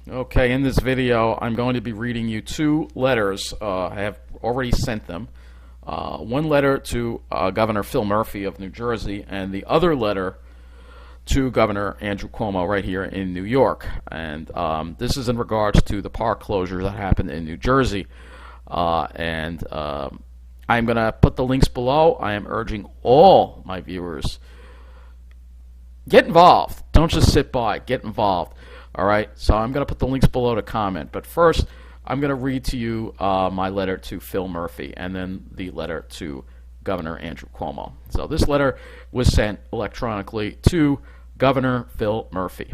Okay, in this video, I'm going to be reading you two letters. I have already sent them. One letter to Governor Phil Murphy of New Jersey, and the other letter to Governor Andrew Cuomo right here in New York. And this is in regards to the park closure that happened in New Jersey. I'm going to put the links below. I am urging all my viewers, get involved. Don't just sit by. Get involved. All right, so I'm going to put the links below to comment. But first, I'm going to read to you my letter to Phil Murphy and then the letter to Governor Andrew Cuomo. So this letter was sent electronically to Governor Phil Murphy.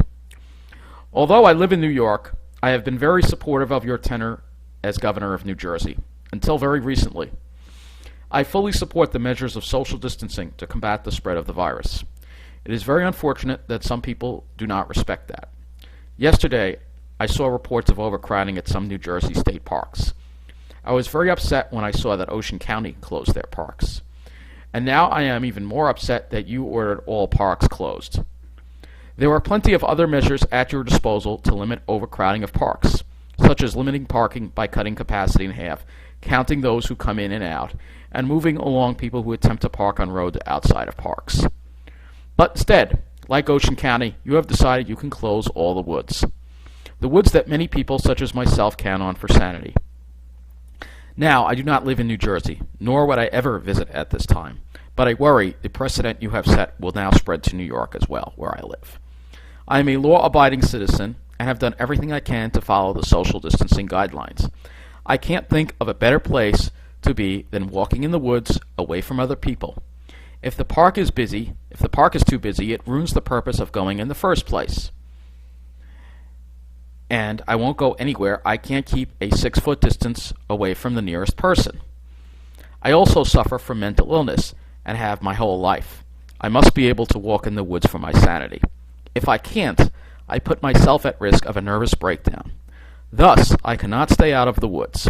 Although I live in New York, I have been very supportive of your tenure as Governor of New Jersey, until very recently. I fully support the measures of social distancing to combat the spread of the virus. It is very unfortunate that some people do not respect that. Yesterday, I saw reports of overcrowding at some New Jersey state parks. I was very upset when I saw that Ocean County closed their parks. And now I am even more upset that you ordered all parks closed. There are plenty of other measures at your disposal to limit overcrowding of parks, such as limiting parking by cutting capacity in half, counting those who come in and out, and moving along people who attempt to park on roads outside of parks. But instead, like Ocean County, you have decided you can close all the woods. The woods that many people, such as myself, count on for sanity. Now, I do not live in New Jersey, nor would I ever visit at this time, but I worry the precedent you have set will now spread to New York as well, where I live. I am a law-abiding citizen and have done everything I can to follow the social distancing guidelines. I can't think of a better place to be than walking in the woods away from other people. If the park is too busy, it ruins the purpose of going in the first place. And I won't go anywhere I can't keep a 6-foot distance away from the nearest person. I also suffer from mental illness and have my whole life. I must be able to walk in the woods for my sanity. If I can't, I put myself at risk of a nervous breakdown. Thus, I cannot stay out of the woods.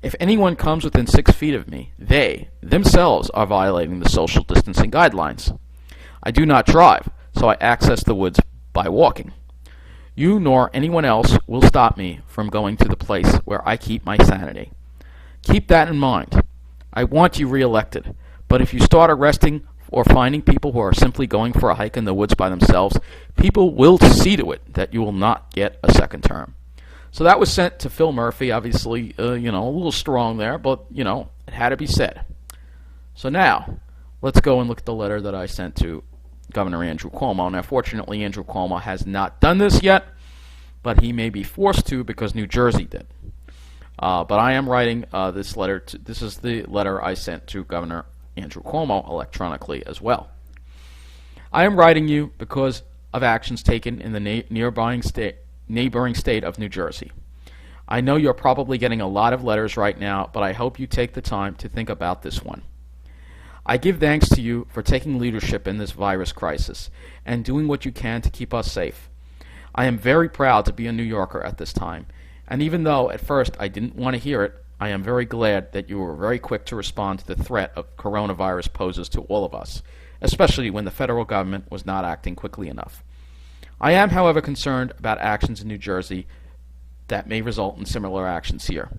If anyone comes within 6 feet of me, they themselves are violating the social distancing guidelines. I do not drive, so I access the woods by walking. You nor anyone else will stop me from going to the place where I keep my sanity. Keep that in mind. I want you reelected, but if you start arresting or finding people who are simply going for a hike in the woods by themselves, people will see to it that you will not get a second term. So that was sent to Phil Murphy, obviously, a little strong there, but, it had to be said. So now, let's go and look at the letter that I sent to Governor Andrew Cuomo. Now, fortunately, Andrew Cuomo has not done this yet, but he may be forced to because New Jersey did. But I am writing this letter. This is the letter I sent to Governor Andrew Cuomo electronically as well. I am writing you because of actions taken in the neighboring state of New Jersey. I know you're probably getting a lot of letters right now, but I hope you take the time to think about this one. I give thanks to you for taking leadership in this virus crisis and doing what you can to keep us safe. I am very proud to be a New Yorker at this time, and even though at first I didn't want to hear it, I am very glad that you were very quick to respond to the threat of coronavirus poses to all of us, especially when the federal government was not acting quickly enough. I am, however, concerned about actions in New Jersey that may result in similar actions here.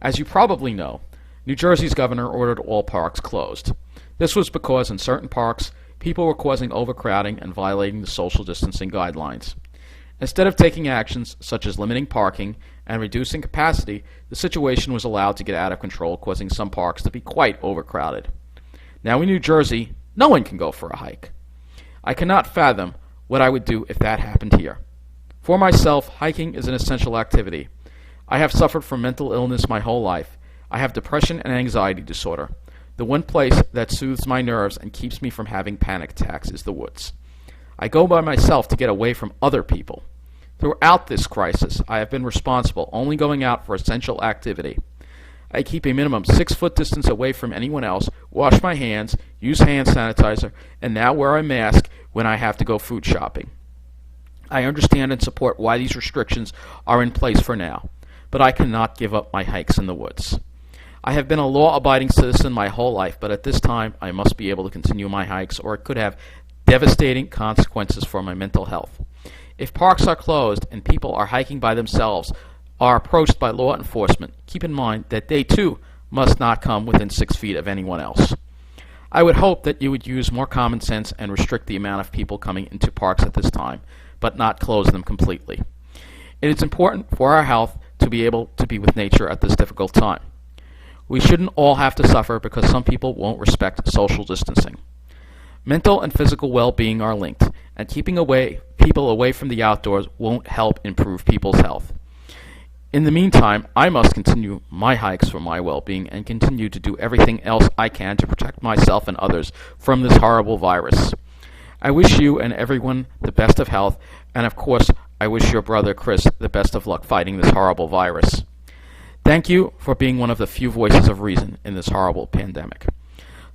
As you probably know, New Jersey's governor ordered all parks closed. This was because in certain parks, people were causing overcrowding and violating the social distancing guidelines. Instead of taking actions such as limiting parking and reducing capacity, the situation was allowed to get out of control, causing some parks to be quite overcrowded. Now in New Jersey, no one can go for a hike. I cannot fathom what I would do if that happened here. For myself, hiking is an essential activity. I have suffered from mental illness my whole life. I have depression and anxiety disorder. The one place that soothes my nerves and keeps me from having panic attacks is the woods. I go by myself to get away from other people. Throughout this crisis, I have been responsible, only going out for essential activity. I keep a minimum 6-foot distance away from anyone else, wash my hands, use hand sanitizer, and now wear a mask when I have to go food shopping. I understand and support why these restrictions are in place for now, but I cannot give up my hikes in the woods. I have been a law-abiding citizen my whole life, but at this time I must be able to continue my hikes or it could have devastating consequences for my mental health. If parks are closed and people are hiking by themselves, are approached by law enforcement, keep in mind that they too must not come within 6 feet of anyone else. I would hope that you would use more common sense and restrict the amount of people coming into parks at this time, but not close them completely. It is important for our health to be able to be with nature at this difficult time. We shouldn't all have to suffer because some people won't respect social distancing. Mental and physical well-being are linked, and keeping people away from the outdoors won't help improve people's health. In the meantime, I must continue my hikes for my well-being and continue to do everything else I can to protect myself and others from this horrible virus. I wish you and everyone the best of health, and of course, I wish your brother Chris the best of luck fighting this horrible virus. Thank you for being one of the few voices of reason in this horrible pandemic.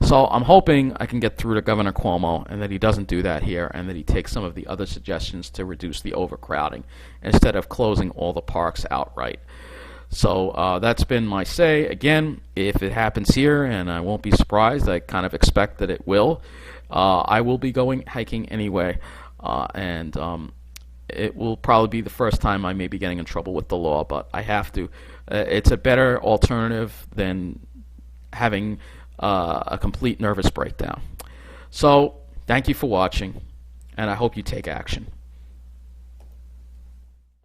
So I'm hoping I can get through to Governor Cuomo and that he doesn't do that here and that he takes some of the other suggestions to reduce the overcrowding instead of closing all the parks outright. So that's been my say. Again, if it happens here, and I won't be surprised, I kind of expect that it will, I will be going hiking anyway, and it will probably be the first time I may be getting in trouble with the law, but I have to. It's a better alternative than having a complete nervous breakdown. So, thank you for watching, and I hope you take action.